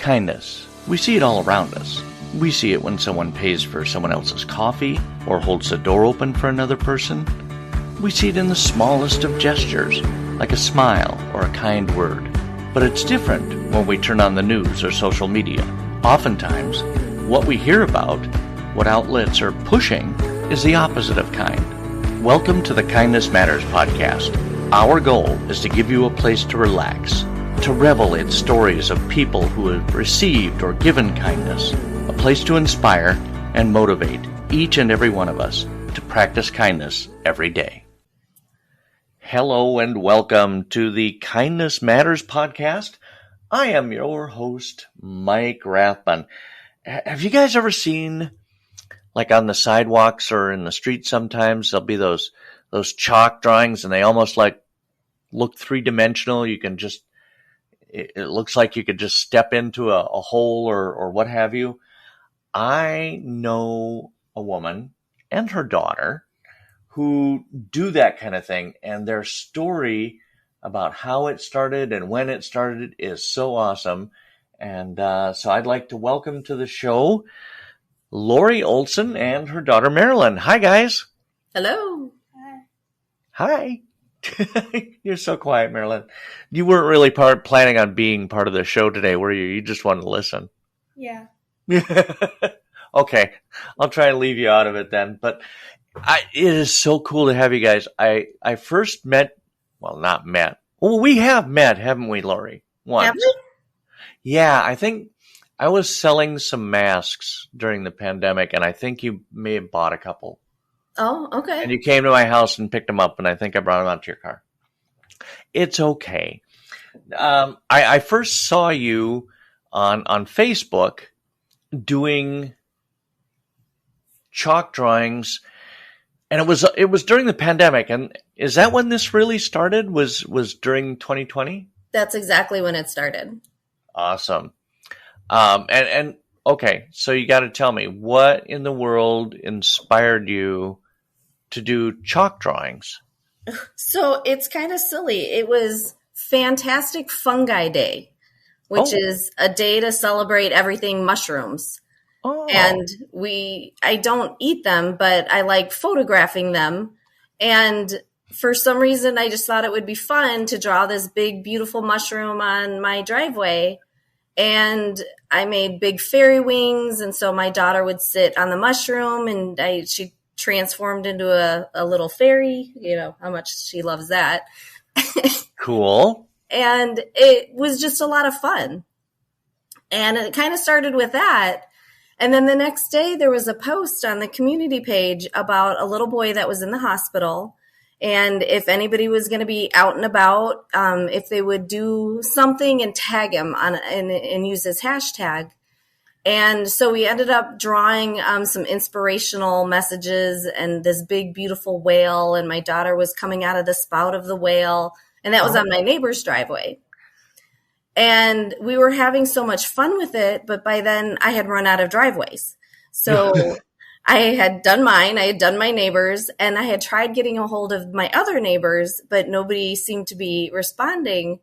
Kindness. We see it all around us. We see it when someone pays for someone else's coffee or holds the door open for another person. We see it in the smallest of gestures, like a smile or a kind word. But it's different when we turn on the news or social media. Oftentimes, what we hear about, what outlets are pushing, is the opposite of kind. Welcome to the Kindness Matters podcast. Our goal is to give you a place to relax, to revel in stories of people who have received or given kindness, a place to inspire and motivate each and every one of us to practice kindness every day. Hello and welcome to the Kindness Matters podcast. I am your host, Mike Rathbun. Have you guys ever seen, like on the sidewalks or in the street sometimes, there'll be those chalk drawings and they almost like look three-dimensional. You can just, it looks like you could just step into a hole or what have you. I know a woman and her daughter who do that kind of thing, and their story about how it started and when it started is so awesome. And so I'd like to welcome to the show Laurie Olesen and her daughter Marilyn. Hi, guys. Hello. Hi. You're so quiet, Marilyn. You weren't really planning on being part of the show today, were you? You just wanted to listen. Yeah. Okay. I'll try and leave you out of it then. But it is so cool to have you guys. I first met, not met. Well, we have met, haven't we, Laurie? Once. Have we? Yeah, I think I was selling some masks during the pandemic, and I think you may have bought a couple. Oh, okay. And you came to my house and picked them up, and I think I brought them out to your car. It's okay. I first saw you on Facebook doing chalk drawings, and it was during the pandemic. And is that when this really started? Was during 2020? That's exactly when it started. Awesome. And okay, so you got to tell me, what in the world inspired you to do chalk drawings? So it's kind of silly. It was Fantastic Fungi Day, which is a day to celebrate everything mushrooms. Oh. And I don't eat them, but I like photographing them. And for some reason, I just thought it would be fun to draw this big, beautiful mushroom on my driveway. And I made big fairy wings. And so my daughter would sit on the mushroom and she transformed into a little fairy. You know how much she loves that. Cool. And it was just a lot of fun. And it kind of started with that. And then the next day there was a post on the community page about a little boy that was in the hospital. And if anybody was going to be out and about, if they would do something and tag him and use his hashtag. And so we ended up drawing some inspirational messages and this big, beautiful whale. And my daughter was coming out of the spout of the whale. And that was on my neighbor's driveway. And we were having so much fun with it. But by then I had run out of driveways. So I had done mine. I had done my neighbor's. And I had tried getting a hold of my other neighbors, but nobody seemed to be responding.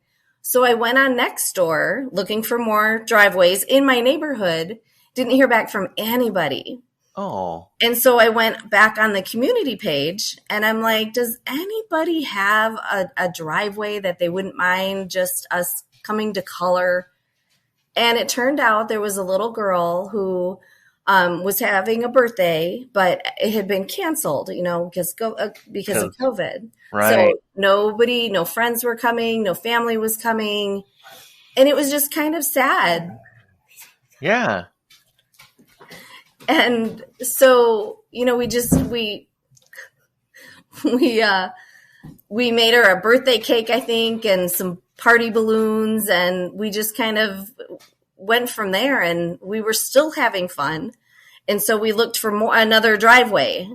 So I went on Nextdoor looking for more driveways in my neighborhood, didn't hear back from anybody. Oh. And so I went back on the community page and I'm like, does anybody have a driveway that they wouldn't mind just us coming to color? And it turned out there was a little girl who was having a birthday, but it had been canceled, because of COVID. Right. So no friends were coming, no family was coming. And it was just kind of sad. Yeah. And so, we made her a birthday cake, I think, and some party balloons. And we just kind of went from there and we were still having fun. And so we looked for another driveway.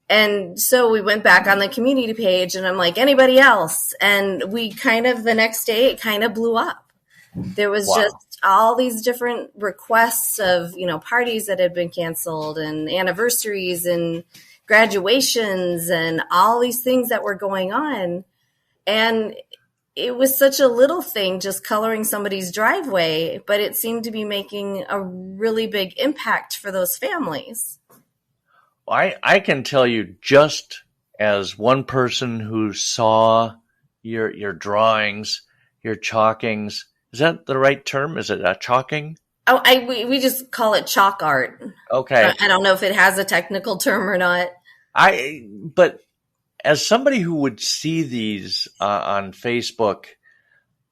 And so we went back on the community page and I'm like, anybody else? And the next day, it kind of blew up. There was just all these different requests of, parties that had been canceled and anniversaries and graduations and all these things that were going on. And it was such a little thing, just coloring somebody's driveway, but it seemed to be making a really big impact for those families. I can tell you, just as one person who saw your drawings, your chalkings. Is that the right term? Is it a chalking? Oh, we just call it chalk art. Okay. I don't know if it has a technical term or not. But as somebody who would see these on Facebook,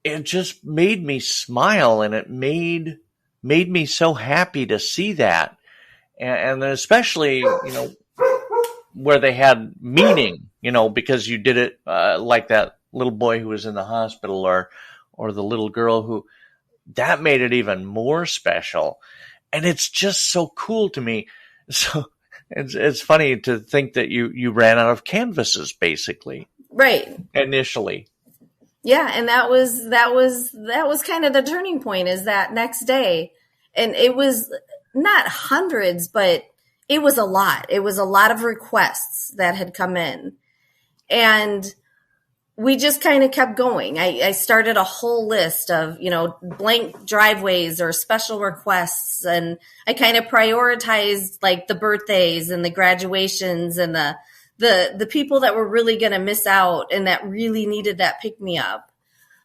it just made me smile, and it made me so happy to see that, and especially where they had meaning, because you did it like that little boy who was in the hospital, or the little girl who, that made it even more special, and it's just so cool to me. So it's funny to think that you ran out of canvases, basically, right, initially. Yeah, and that was kind of the turning point, is that next day. And it was not hundreds, but it was a lot. It was a lot of requests that had come in. And we just kind of kept going. I started a whole list of, blank driveways or special requests. And I kind of prioritized like the birthdays and the graduations and the people that were really going to miss out and that really needed that pick me up.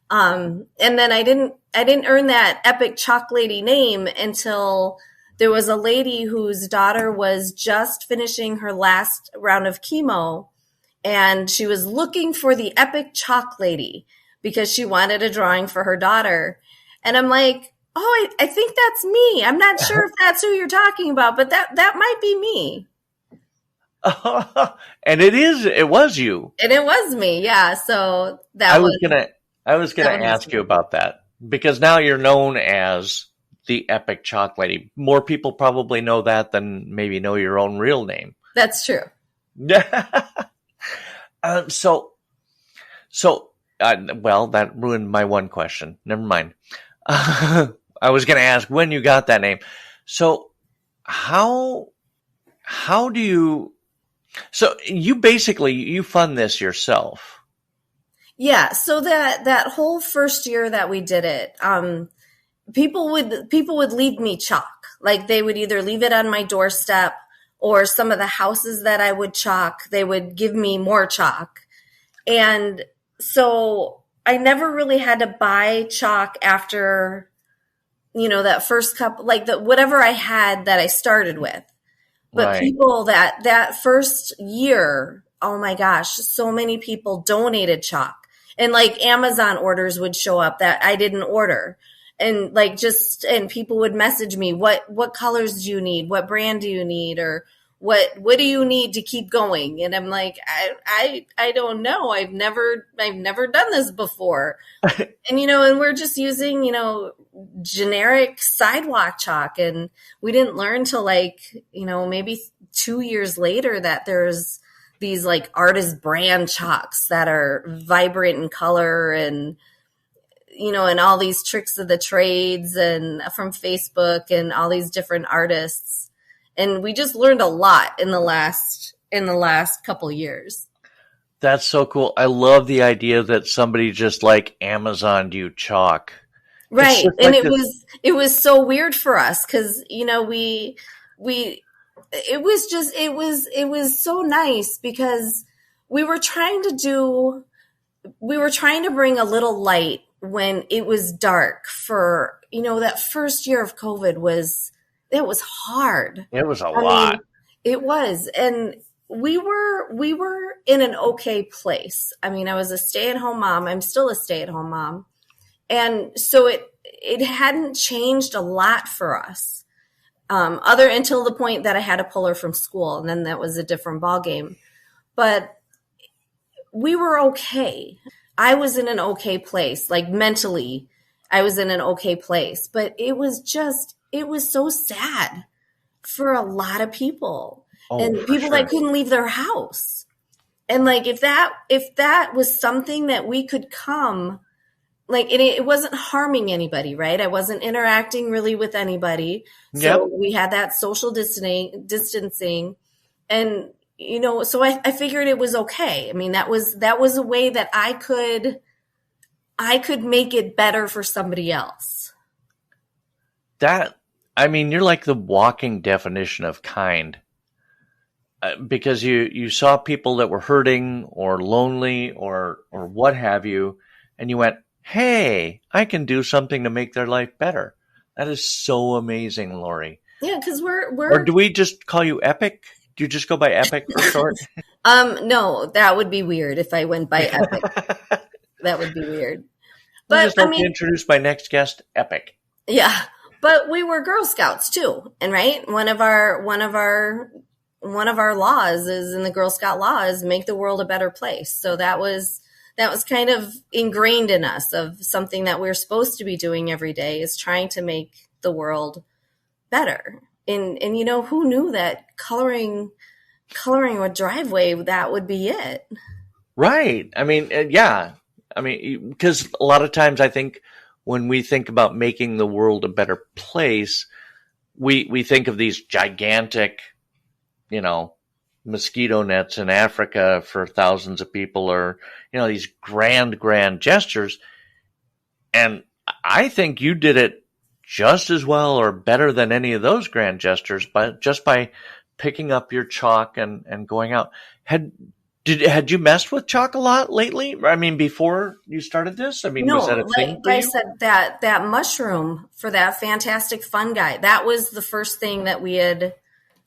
And then I didn't earn that epic chalk lady name until there was a lady whose daughter was just finishing her last round of chemo, and she was looking for the epic chalk lady because she wanted a drawing for her daughter. And I'm like, oh, I think that's me. I'm not sure if that's who you're talking about, but that might be me. And it was you. And it was me. Yeah. So I was going to ask you about that, because now you're known as the epic chalk lady. More people probably know that than maybe know your own real name. That's true. Well, that ruined my one question. Never mind. I was going to ask when you got that name. So how do you, so you fund this yourself? Yeah. So that whole first year that we did it, people would leave me chalk. Like they would either leave it on my doorstep, or some of the houses that I would chalk, they would give me more chalk. And so I never really had to buy chalk after, that first couple, like whatever I had that I started with. But right. People that first year, oh my gosh, so many people donated chalk. And like Amazon orders would show up that I didn't order. And and people would message me, what colors do you need? What brand do you need? Or what do you need to keep going? And I'm like, I don't know. I've never done this before. And, and we're just using, generic sidewalk chalk. And we didn't learn till maybe 2 years later that there's these like artist brand chalks that are vibrant in color and, and all these tricks of the trades and from Facebook and all these different artists. And we just learned a lot in the last couple years. That's so cool. I love the idea that somebody just like Amazoned you chalk. Right. And it was so weird for us because, it was so nice because we were trying to bring a little light when it was dark for, that first year of COVID was hard. It was a lot. It was. And we were in an okay place. I mean, I was a stay-at-home mom. I'm still a stay-at-home mom. And so it hadn't changed a lot for us. Until the point that I had to pull her from school, and then that was a different ballgame. But we were okay. I was in an okay place, like mentally, I was in an okay place. But it was so sad for a lot of people, and people that couldn't leave their house. And like if that was something that we could come. Like it wasn't harming anybody, right? I wasn't interacting really with anybody. So we had that social distancing. And, so I figured it was okay. I mean, that was a way that I could I could make it better for somebody else. You're like the walking definition of kind. Because you saw people that were hurting or lonely or what have you, and you went, hey, I can do something to make their life better. That is so amazing, Laurie. Yeah, because we're Or do we just call you Epic? Do you just go by Epic for short? No, that would be weird if I went by Epic. That would be weird. But just like to introduce my next guest, Epic. Yeah, but we were Girl Scouts too, and right, one of our laws is in the Girl Scout law is make the world a better place. So that was kind of ingrained in us of something that we're supposed to be doing every day is trying to make the world better. And who knew that coloring a driveway, that would be it. Right. Yeah. Because a lot of times I think when we think about making the world a better place, we think of these gigantic, mosquito nets in Africa for thousands of people, or, these grand gestures. And I think you did it just as well or better than any of those grand gestures, but just by picking up your chalk and going out. Had you messed with chalk a lot lately? Before you started this? No, was that a thing for you? I said that mushroom for that fantastic fun guy, that was the first thing that we had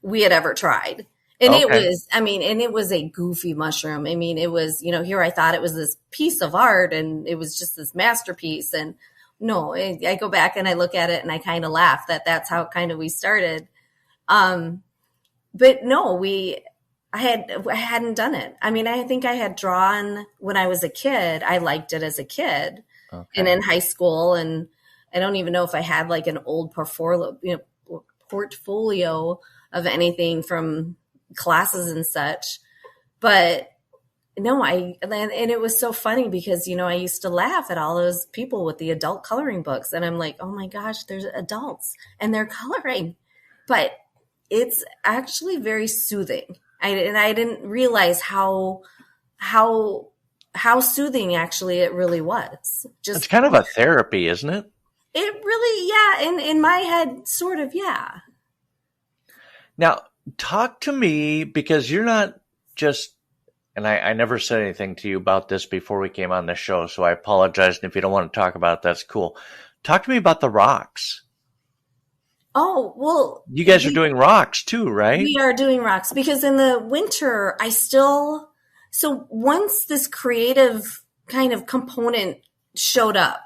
ever tried. And okay. It was a goofy mushroom. It was, here I thought it was this piece of art and it was just this masterpiece. And no, I go back and I look at it and I kind of laugh that's how kind of we started. But no, I hadn't done it. I think I had drawn when I was a kid. I liked it as a kid, okay. And in high school. And I don't even know if I had like an old portfolio of anything from classes and such. But no, and it was so funny because, I used to laugh at all those people with the adult coloring books. And I'm like, oh my gosh, there's adults and they're coloring. But it's actually very soothing. I didn't realize how soothing actually it really was. Just, it's kind of a therapy, isn't it? It really, yeah. In my head, sort of, yeah. Now, talk to me, because you're not just, and I never said anything to you about this before we came on the show, so I apologize. And if you don't want to talk about it, that's cool. Talk to me about the rocks. Oh, well. You guys are doing rocks too, right? We are doing rocks because in the winter, so once this creative kind of component showed up,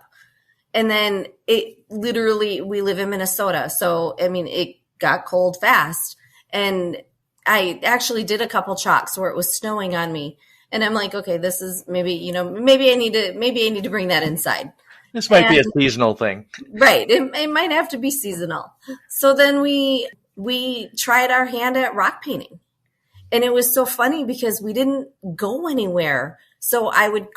and then it literally, we live in Minnesota. So, it got cold fast. And I actually did a couple chalks where it was snowing on me. And I'm like, okay, this is maybe I need to bring that inside. This might be a seasonal thing. Right. It might have to be seasonal. So then we tried our hand at rock painting. And it was so funny because we didn't go anywhere. So I would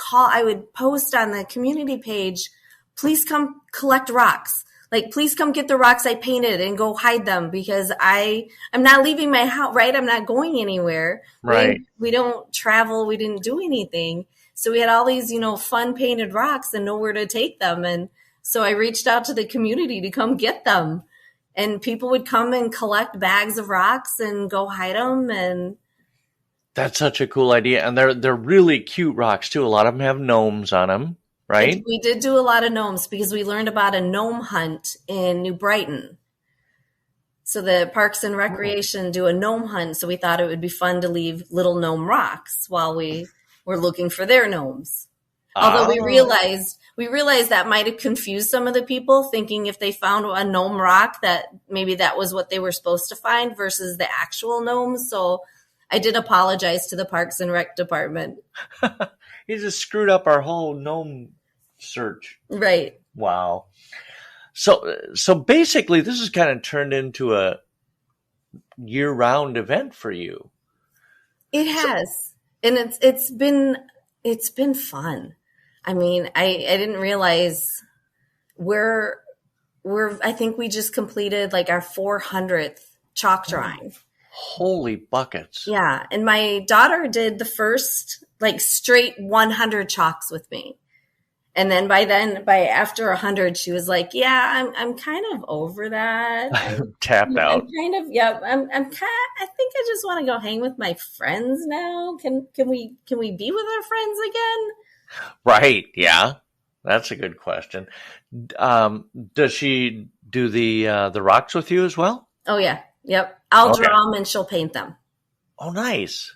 post on the community page, please come collect rocks. Like, please come get the rocks I painted and go hide them because I'm not leaving my house, right? I'm not going anywhere. Right. We don't travel. We didn't do anything. So we had all these, fun painted rocks and nowhere to take them. And so I reached out to the community to come get them. And people would come and collect bags of rocks and go hide them. And that's such a cool idea. And they're really cute rocks too. A lot of them have gnomes on them, right? We did do a lot of gnomes because we learned about a gnome hunt in New Brighton. So the Parks and Recreation do a gnome hunt. So we thought it would be fun to leave little gnome rocks while we were looking for their gnomes. Although we realized that might have confused some of the people, thinking if they found a gnome rock that maybe that was what they were supposed to find versus the actual gnomes. So I did apologize to the Parks and Rec department. You just screwed up our whole gnome search. Right. Wow. So basically this has kind of turned into a year-round event for you. It has. And it's been fun. I didn't realize I think we just completed like our 400th chalk drawing. Holy buckets. Yeah. And my daughter did the first like straight 100 chalks with me. And then by after 100, she was like, "Yeah, I'm kind of over that. Tapped I'm out. kind of, yeah, I'm kind of, I think I just want to go hang with my friends now. Can we be with our friends again?" Right. Yeah. That's a good question. Does she do the rocks with you as well? Oh yeah, yep. I'll Okay. draw them and she'll paint them. Oh, nice.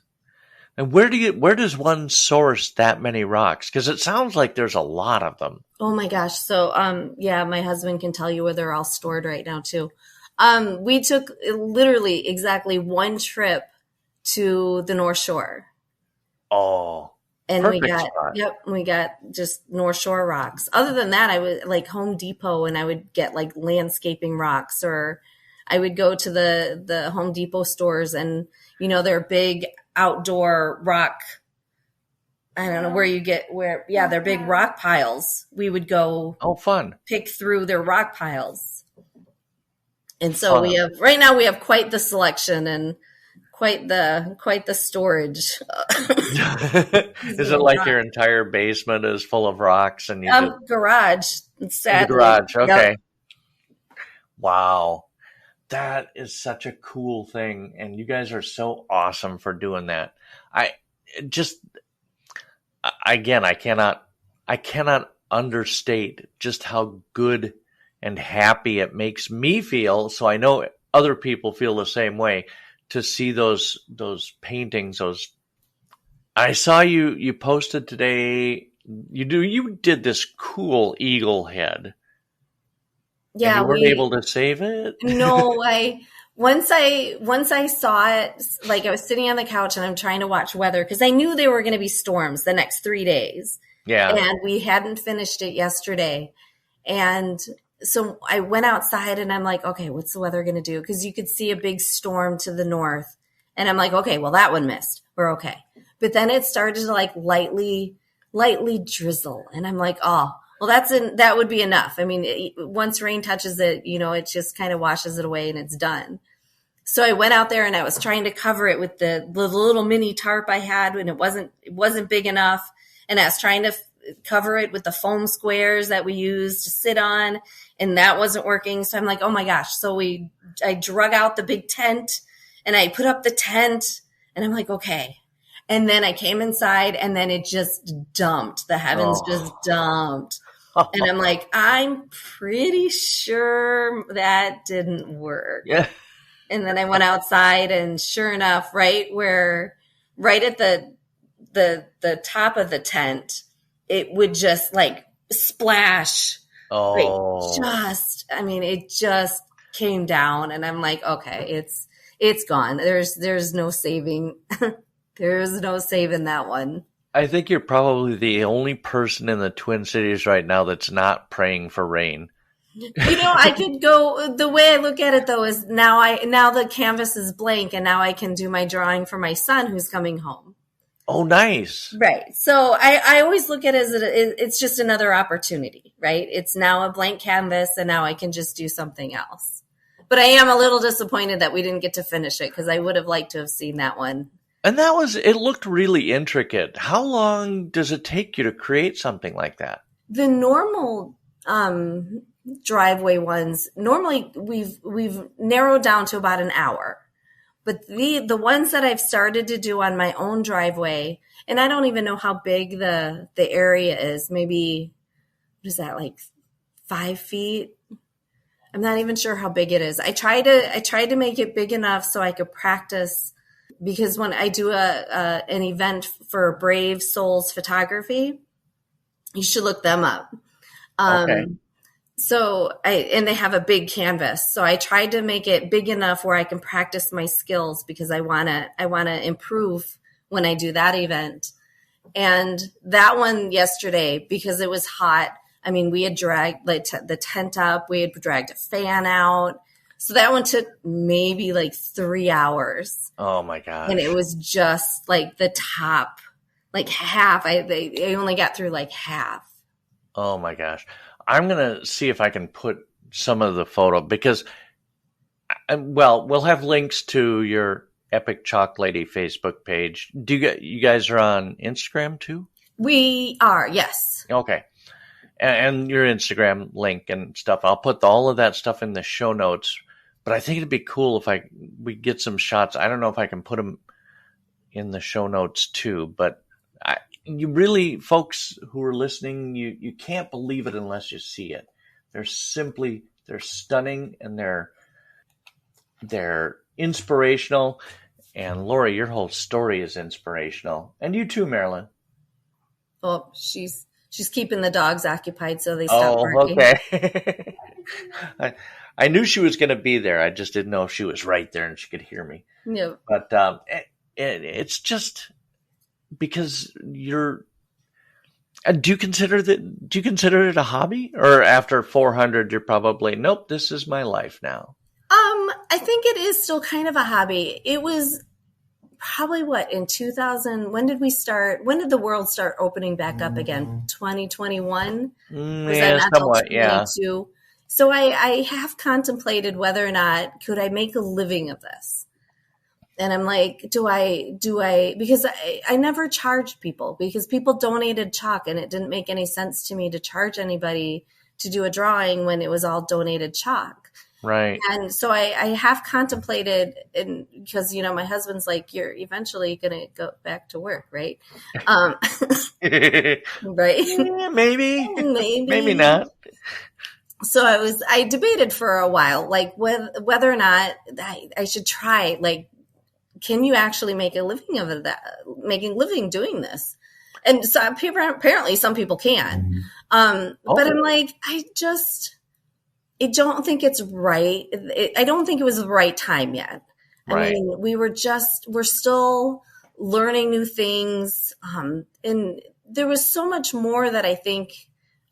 And where does one source that many rocks? Because it sounds like there's a lot of them. Oh my gosh. So, yeah, my husband can tell you where they're all stored right now too. We took literally exactly one trip to the North Shore. Oh, And perfect spot. we got just North Shore rocks. Other than that, I would like Home Depot and I would get like landscaping rocks, or I would go to the Home Depot stores and, they're big outdoor rock. I don't know they're big rock piles. We would go Oh, fun. pick through their rock piles. And so Fun. right now we have quite the selection and quite the storage. Is it like your entire basement is full of rocks and you just Garage. the garage? Okay. Yep. Wow. That is such a cool thing, and you guys are so awesome for doing that. I cannot understate just how good and happy it makes me feel. So I know other people feel the same way to see those paintings. I saw you posted today. You did this cool eagle head. Yeah, and you weren't able to save it? No, once I saw it, like I was sitting on the couch and I'm trying to watch weather because I knew there were going to be storms the next 3 days. Yeah. And we hadn't finished it yesterday. And so I went outside and I'm like, okay, what's the weather going to do? Because you could see a big storm to the north. And I'm like, okay, well, that one missed. We're okay. But then it started to like lightly drizzle. And I'm like, oh, well, that would be enough. I mean, once rain touches it, it just kind of washes it away and it's done. So I went out there and I was trying to cover it with the little mini tarp I had, and it wasn't big enough. And I was trying to cover it with the foam squares that we used to sit on, and that wasn't working. So I'm like, oh my gosh. So I drug out the big tent and I put up the tent and I'm like, okay. And then I came inside and then it just dumped. The heavens just dumped. And I'm like, I'm pretty sure that didn't work. Yeah. And then I went outside and sure enough, right at the top of the tent, it would just like splash. Oh. It just came down and I'm like, okay, it's gone. There's no saving. There's no saving that one. I think you're probably the only person in the Twin Cities right now that's not praying for rain. I could go, the way I look at it though is now the canvas is blank and now I can do my drawing for my son who's coming home. Oh, nice. Right. So I always look at it as it's just another opportunity, right? It's now a blank canvas and now I can just do something else. But I am a little disappointed that we didn't get to finish it because I would have liked to have seen that one. And it looked really intricate. How long does it take you to create something like that? The normal driveway ones, normally we've narrowed down to about an hour. But the ones that I've started to do on my own driveway, and I don't even know how big the area is, maybe, what is that, like 5 feet? I'm not even sure how big it is. I tried to make it big enough so I could practice, because when I do an event for Brave Souls Photography, you should look them up. Okay. So and they have a big canvas. So I tried to make it big enough where I can practice my skills because I want to improve when I do that event. And that one yesterday, because it was hot, I mean, we had dragged the tent up, we had dragged a fan out. So that one took maybe like 3 hours. Oh my gosh. And it was just like the top, like half. I only got through like half. Oh my gosh. I'm going to see if I can put some of the photo because, we'll have links to your Epic Chalk Lady Facebook page. You guys are on Instagram too? We are, yes. Okay. and your Instagram link and stuff. I'll put all of that stuff in the show notes. But I think it'd be cool if we get some shots. I don't know if I can put them in the show notes too, but you really, folks who are listening, you can't believe it unless you see it. They're stunning, and they're inspirational. And Laurie, your whole story is inspirational, and you too, Marilyn. Well, she's keeping the dogs occupied so they stop barking. Okay. I knew she was going to be there. I just didn't know if she was right there and she could hear me. Yeah. But it's just because you're. Do you consider it a hobby, or after 400 you're probably nope? This is my life now. I think it is still kind of a hobby. It was probably in 2000. When did we start? When did the world start opening back up again? 2021. Yeah, somewhat. Yeah. So I have contemplated whether or not could I make a living of this. And I'm like, do I, because I never charged people because people donated chalk and it didn't make any sense to me to charge anybody to do a drawing when it was all donated chalk. Right. And so I have contemplated, and because, my husband's like, you're eventually going to go back to work, right? Right. Yeah, maybe. Maybe not. So I debated for a while, like whether or not I should try, like, can you actually make a living of it? Making a living doing this? And so apparently some people can. But I'm like, I don't think it's right. I don't think it was the right time yet. Right. I mean, we're still learning new things. And there was so much more that I think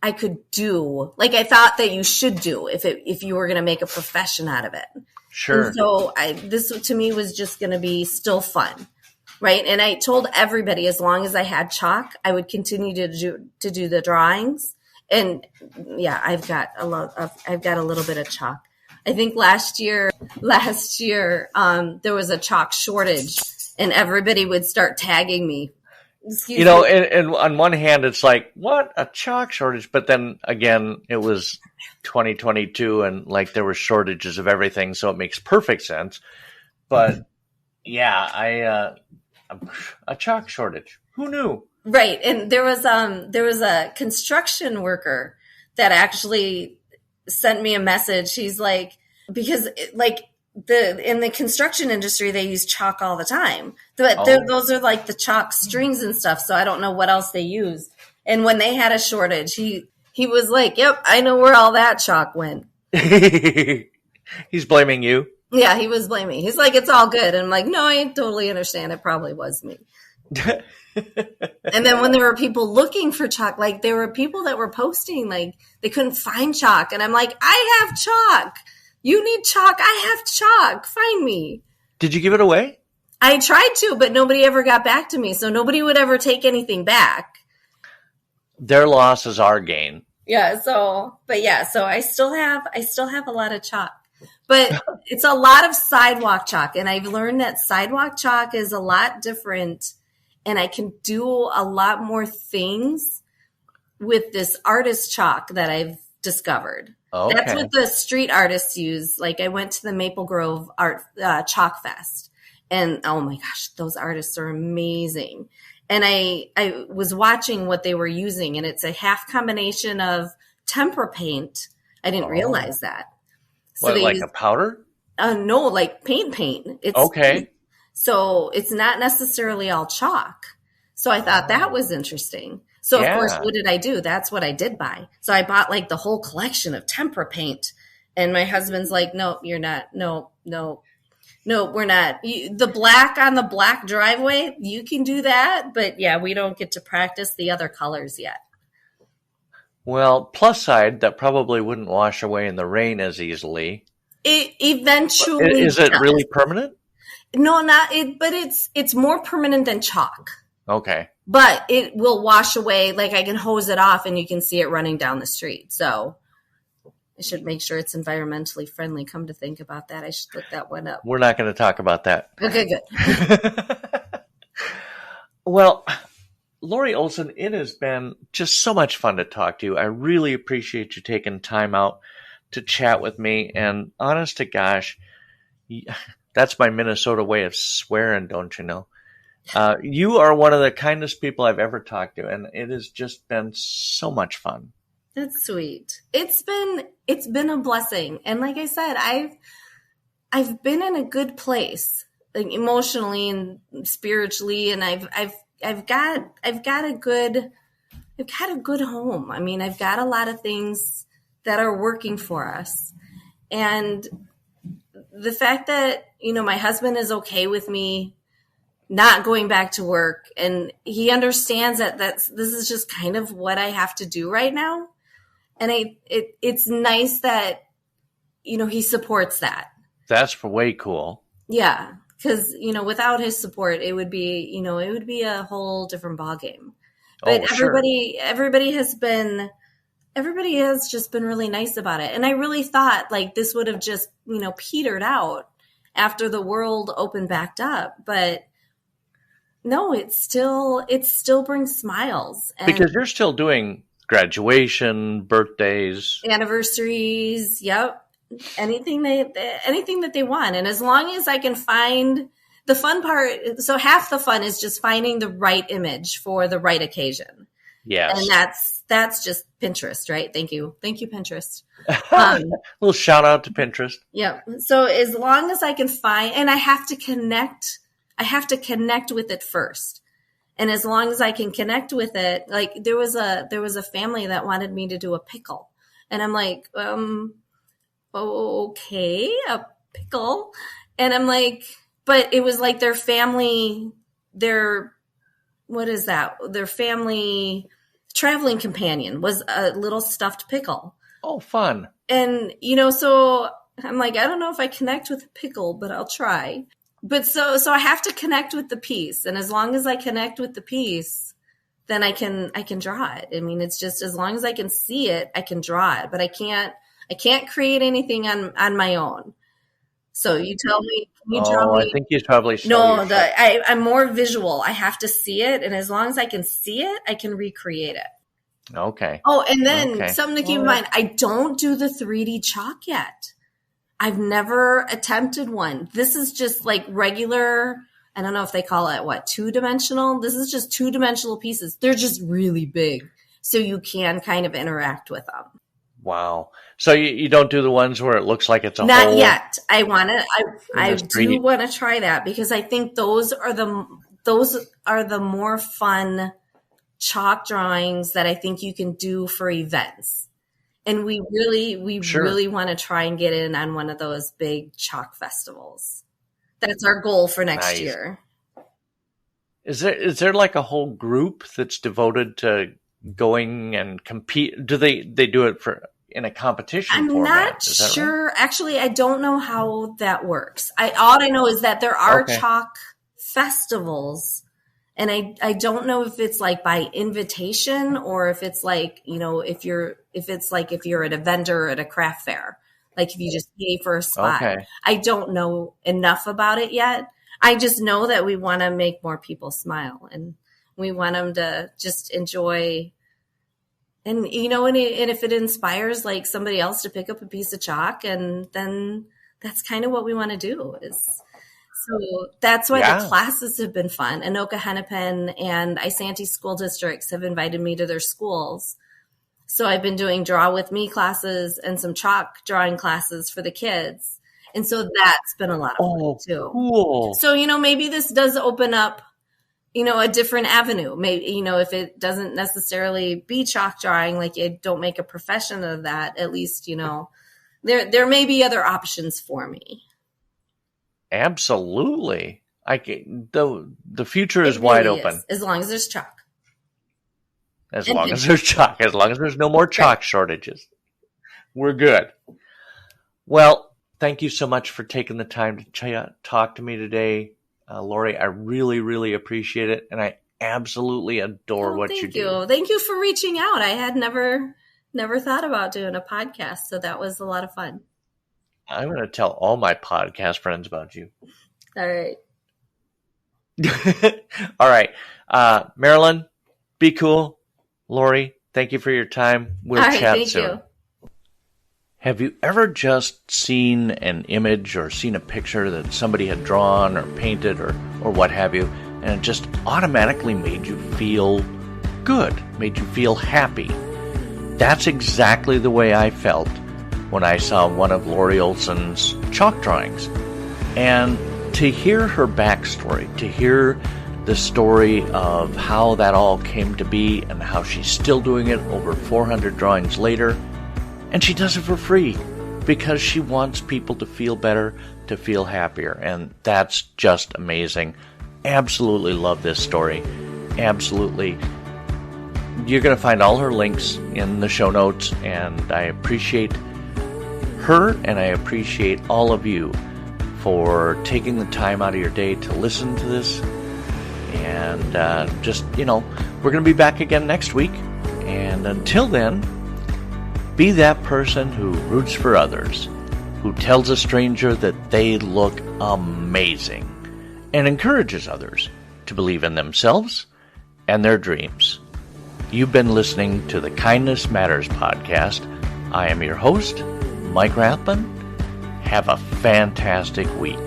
I could do. Like I thought that you should do if you were going to make a profession out of it. Sure. And so this to me was just going to be still fun, right? And I told everybody as long as I had chalk, I would continue to do the drawings. And yeah, I've got a little bit of chalk. I think last year there was a chalk shortage, and everybody would start tagging me. Excuse me. And on one hand, it's like, what, a chalk shortage? But then again, it was 2022 and like there were shortages of everything. So it makes perfect sense. But yeah, a chalk shortage. Who knew? Right. And there was a construction worker that actually sent me a message. He's like, because in the construction industry, they use chalk all the time. But those are like the chalk strings and stuff. So I don't know what else they use. And when they had a shortage, he was like, yep, I know where all that chalk went. He's blaming you? Yeah, he was blaming. He's like, it's all good. And I'm like, no, I totally understand. It probably was me. And then when there were people looking for chalk, like there were people that were posting, like they couldn't find chalk. And I'm like, I have chalk. You need chalk. I have chalk. Find me. Did you give it away? I tried to, but nobody ever got back to me. So nobody would ever take anything back. Their loss is our gain. Yeah. So I still have a lot of chalk, but it's a lot of sidewalk chalk. And I've learned that sidewalk chalk is a lot different, and I can do a lot more things with this artist chalk that I've discovered. Okay. That's what the street artists use. Like I went to the Maple Grove Art Chalk Fest, and oh my gosh, those artists are amazing. And I was watching what they were using, and it's a half combination of tempera paint. I didn't realize that. So what, like a powder? No, like paint. It's okay. Paint. So it's not necessarily all chalk. So I thought that was interesting. So of course, what did I do? That's what I did buy. So I bought like the whole collection of tempera paint. And my husband's like, no, you're not. No, we're not. The black on the black driveway, you can do that. But yeah, we don't get to practice the other colors yet. Well, plus side, that probably wouldn't wash away in the rain as easily. It eventually Is it really permanent? No, not it, but it's more permanent than chalk. Okay. But it will wash away. Like I can hose it off and you can see it running down the street. So I should make sure it's environmentally friendly. Come to think about that, I should look that one up. We're not going to talk about that. Okay, good. Well, Laurie Olesen, it has been just so much fun to talk to you. I really appreciate you taking time out to chat with me. And honest to gosh, that's my Minnesota way of swearing, don't you know? You are one of the kindest people I've ever talked to, and it has just been so much fun. That's sweet. It's been a blessing. And like I said, I've been in a good place, like emotionally and spiritually, and I've got a good home. I mean, I've got a lot of things that are working for us. And the fact that, my husband is okay with me not going back to work, and he understands that this is just kind of what I have to do right now. And it's nice that, he supports that. That's way cool. Yeah. Because, without his support, it would be a whole different ballgame. But everybody has just been really nice about it. And I really thought like this would have just, petered out after the world opened back up. But no, it still brings smiles. And because you're still doing graduation, birthdays, anniversaries. Yep. Anything that they want. And as long as I can find the fun part, so half the fun is just finding the right image for the right occasion. Yes. And that's just Pinterest, right? Thank you, Pinterest. Little shout out to Pinterest. Yeah. So as long as I can find, and I have to connect with it first. And as long as I can connect with it, like there was a family that wanted me to do a pickle, and I'm like, okay, a pickle. And I'm like, but it was like their family traveling companion was a little stuffed pickle. Oh, fun. And, so I'm like, I don't know if I connect with a pickle, but I'll try. But so I have to connect with the piece. And as long as I connect with the piece, then I can draw it. I mean, it's just as long as I can see it, I can draw it, but I can't create anything on my own. So you tell me, can you draw me? I think you probably should. No, I'm more visual. I have to see it. And as long as I can see it, I can recreate it. Okay. Oh, and then something to keep in mind, I don't do the 3D chalk yet. I've never attempted one. This is just like regular, I don't know if they call it two-dimensional. This is just two-dimensional pieces. They're just really big. So you can kind of interact with them. Wow. So you don't do the ones where it looks like it's a Not whole? yet. I do want to try that because I think those are the more fun chalk drawings that I think you can do for events. And we really want to try and get in on one of those big chalk festivals. That's our goal for next year. Is there like a whole group that's devoted to going and compete? Do they do it in a competition format? I'm not sure. Right? Actually, I don't know how that works. All I know is that there are chalk festivals, and I don't know if it's like by invitation or if it's like, if you're at a vendor at a craft fair, like if you just pay for a spot. Okay. I don't know enough about it yet. I just know that we want to make more people smile, and we want them to just enjoy. And, and if it inspires like somebody else to pick up a piece of chalk, and then that's kind of what we want to do so that's why the classes have been fun. Anoka Hennepin and Isanti school districts have invited me to their schools. So I've been doing draw with me classes and some chalk drawing classes for the kids. And so that's been a lot of fun too. Cool. So, maybe this does open up, a different avenue. Maybe, if it doesn't necessarily be chalk drawing, like you don't make a profession of that, at least, there may be other options for me. Absolutely. The future is wide open. As long as there's chalk. As long as there's chalk. As long as there's no more chalk shortages. We're good. Well, thank you so much for taking the time to talk to me today, Laurie. I really, really appreciate it. And I absolutely adore what you do. Thank you for reaching out. I had never thought about doing a podcast. So that was a lot of fun. I'm going to tell all my podcast friends about you. All right. All right. Marilyn, Be cool. Laurie, thank you for your time. We'll All right, chat thank soon. you. Have you ever just seen an image or seen a picture that somebody had drawn or painted or what have you, and it just automatically made you feel good, made you feel happy? That's exactly the way I felt when I saw one of Laurie Olesen's chalk drawings. And to hear her backstory, to hear the story of how that all came to be and how she's still doing it over 400 drawings later, and she does it for free because she wants people to feel better, to feel happier, and that's just amazing. Absolutely love this story. Absolutely. You're going to find all her links in the show notes, and I appreciate her and I appreciate all of you for taking the time out of your day to listen to this. And we're going to be back again next week. And until then, be that person who roots for others, who tells a stranger that they look amazing, and encourages others to believe in themselves and their dreams. You've been listening to the Kindness Matters podcast. I am your host, Mike Rathman. Have a fantastic week.